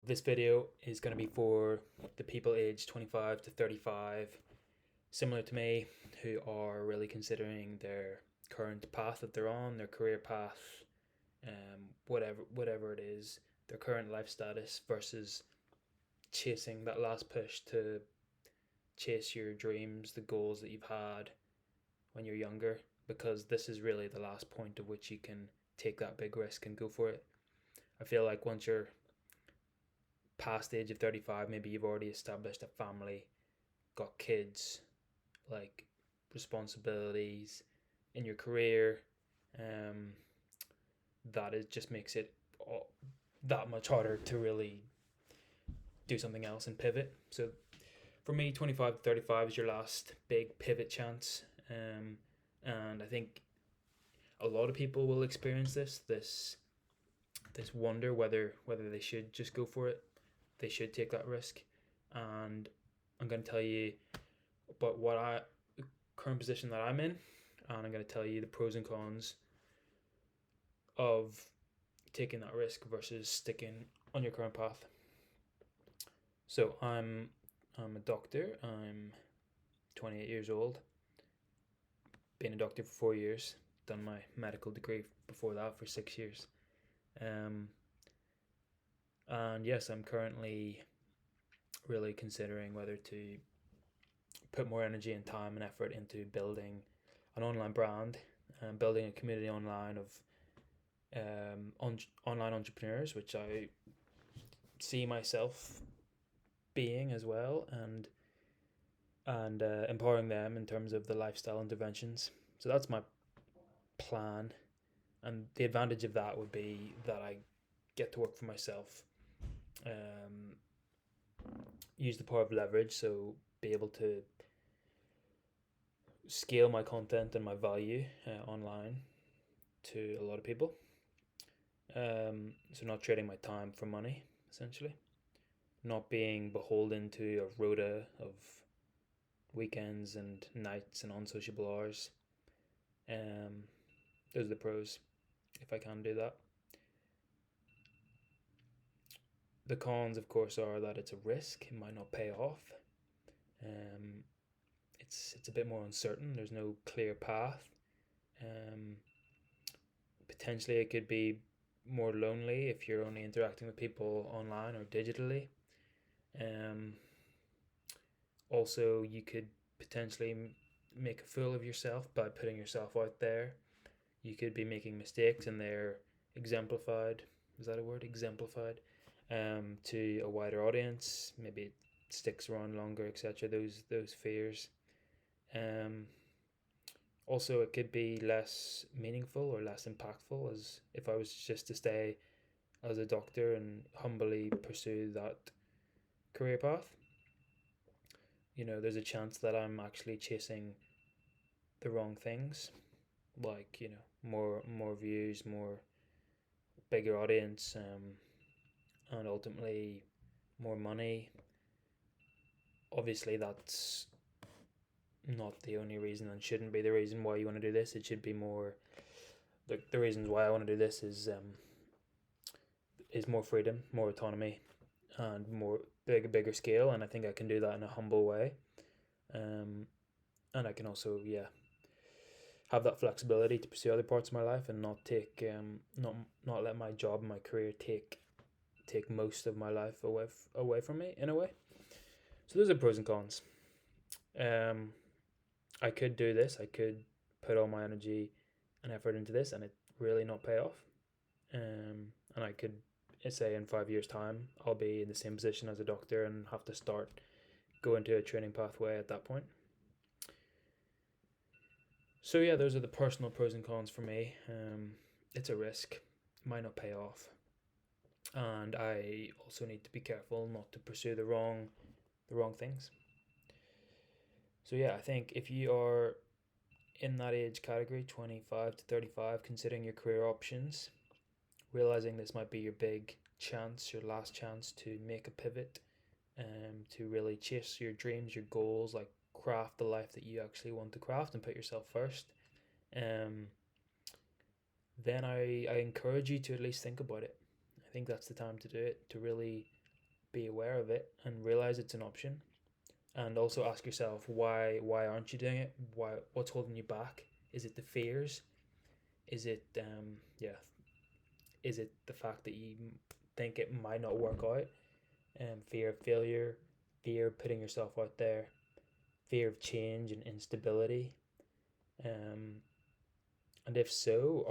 This video is going to be for the people aged 25 to 35, similar to me, who are really considering their current path that they're on, their career path, whatever it is, their current life status versus chasing that last push to chase your dreams, the goals that you've had when you're younger, because this is really the last point at which you can take that big risk and go for it. I feel like once you're past the age of 35, maybe you've already established a family, got kids, like responsibilities in your career, um, that it just makes it that much harder to really do something else and pivot. So for me, 25 to 35 is your last big pivot chance. And I think a lot of people will experience this wonder whether they should just go for it, they should take that risk. And I'm going to tell you about the current position that I'm in, and I'm going to tell you the pros and cons of taking that risk versus sticking on your current path. So I'm a doctor. I'm 28 years old. Been a doctor for 4 years. Done my medical degree before that for 6 years. Um, and yes, I'm currently really considering whether to put more energy and time and effort into building an online brand and building a community online of online entrepreneurs, which I see myself being as well, and empowering them in terms of the lifestyle interventions. So that's my plan, and the advantage of that would be that I get to work for myself, um, use the power of leverage, so be able to scale my content and my value online to a lot of people. So not trading my time for money, essentially, not being beholden to a rota of weekends and nights and unsociable hours. Um, those are the pros if I can do that. The cons, of course, are that it's a risk. It might not pay off. Um, it's a bit more uncertain. There's no clear path. Um, Potentially, it could be more lonely if you're only interacting with people online or digitally. Um, Also, you could potentially make a fool of yourself by putting yourself out there. You could be making mistakes, and they're exemplified. Is that a word? Exemplified to a wider audience. Maybe it sticks around longer, etc. Those fears. Um, Also, it could be less meaningful or less impactful, as if I was just to stay as a doctor and humbly pursue that career path. There's a chance that I'm actually chasing the wrong things, like more views, more bigger audience, and ultimately more money. Obviously, that's not the only reason and shouldn't be the reason why you want to do this. It should be more the reasons why I want to do this is more freedom, more autonomy, and more bigger scale. And I think I can do that in a humble way. Um, and I can also have that flexibility to pursue other parts of my life and not take not let my job and my career take most of my life away from me in a way. So those are pros and cons. Um, I could do this. I could put all my energy and effort into this, and it really not pay off. And I could say in 5 years' time I'll be in the same position as a doctor and have to start go into a training pathway at that point. So yeah, those are the personal pros and cons for me. It's a risk, might not pay off, and I also need to be careful not to pursue the wrong things. So yeah, I think if you are in that age category, 25 to 35, considering your career options, realizing this might be your big chance, your last chance to make a pivot, to really chase your dreams, your goals, like craft the life that you actually want to craft and put yourself first. Um, then I encourage you to at least think about it. I think that's the time to do it, to really be aware of it and realize it's an option, and also ask yourself why aren't you doing it? What's holding you back? Is it the fears? Is it yeah? Is it the fact that you think it might not work out? Fear of failure, fear of putting yourself out there, fear of change and instability. Um, and if so,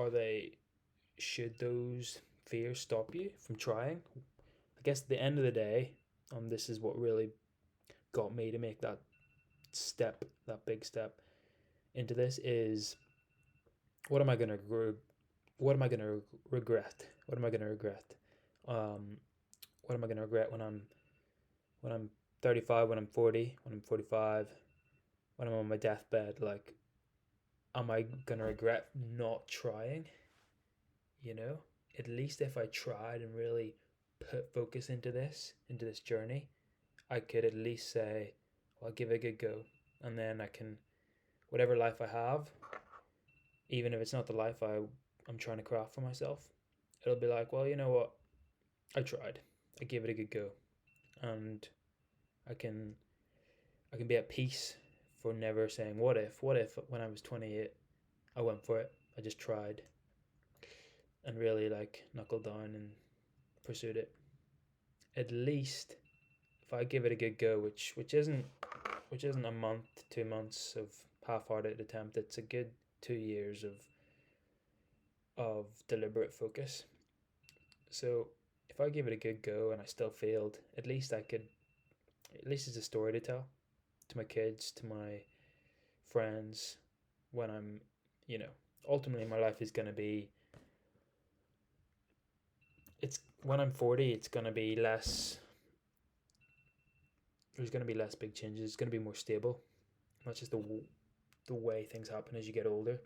should those fears stop you from trying? I guess at the end of the day, this is what really got me to make that step, that big step into this, is what am I gonna what am I gonna regret? What am I gonna regret? What am I gonna regret when I'm 35, when I'm 40, when I'm 45, when I'm on my deathbed? Like, am I gonna regret not trying? You know, at least if I tried and really put focus into this journey, I could at least say, well, I'll give it a good go, and then I can, whatever life I have, even if it's not the life I'm trying to craft for myself, it'll be like, well, you know what, I tried, I gave it a good go, and I can be at peace for never saying what if when I was 28 I went for it, I just tried and really like knuckled down and pursued it. At least if I give it a good go, which isn't a month, 2 months of half-hearted attempt, it's a good 2 years of deliberate focus. So if I give it a good go and I still failed, at least it's a story to tell to my kids, to my friends, when I'm, ultimately my life is going to be, it's when I'm 40, it's going to be less, there's going to be less big changes, it's going to be more stable. That's just the way things happen as you get older.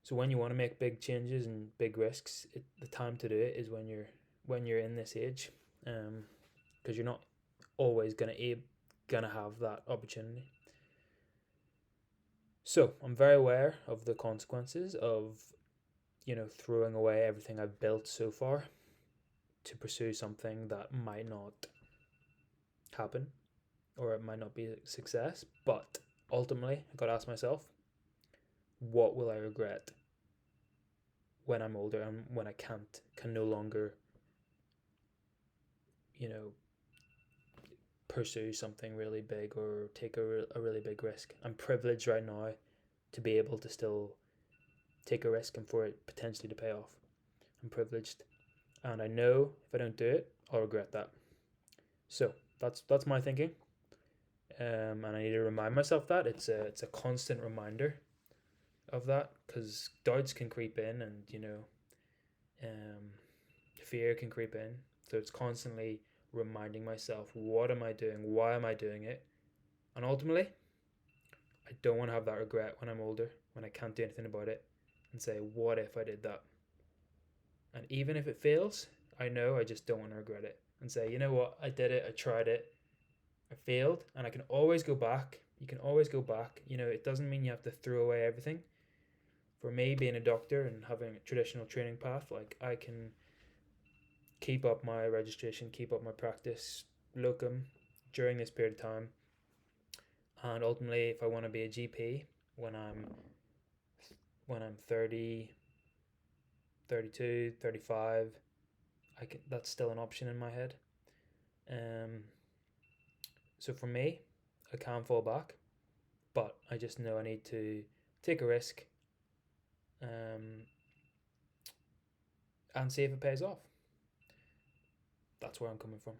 So when you want to make big changes and big risks, the time to do it is when you're in this age, because you're not always gonna have that opportunity. So I'm very aware of the consequences of throwing away everything I've built so far to pursue something that might not happen, or it might not be a success. But ultimately, I got to ask myself, what will I regret when I'm older and when I can no longer, pursue something really big or take a really big risk. I'm privileged right now to be able to still take a risk and for it potentially to pay off. I'm privileged, and I know if I don't do it, I'll regret that. So that's my thinking, and I need to remind myself that it's a constant reminder of that, because doubts can creep in, and fear can creep in. So it's constantly reminding myself, what am I doing? Why am I doing it? And ultimately, I don't want to have that regret when I'm older, when I can't do anything about it, and say, what if I did that? And even if it fails, I know I just don't want to regret it, and say, you know what, I did it, I tried it, I failed, and I can always go back. You can always go back. It doesn't mean you have to throw away everything. For me, being a doctor and having a traditional training path, like, I can keep up my registration, keep up my practice locum during this period of time. And ultimately, if I want to be a GP when I'm 30, 32, 35, that's still an option in my head. So for me, I can fall back, but I just know I need to take a risk, and see if it pays off. That's where I'm coming from.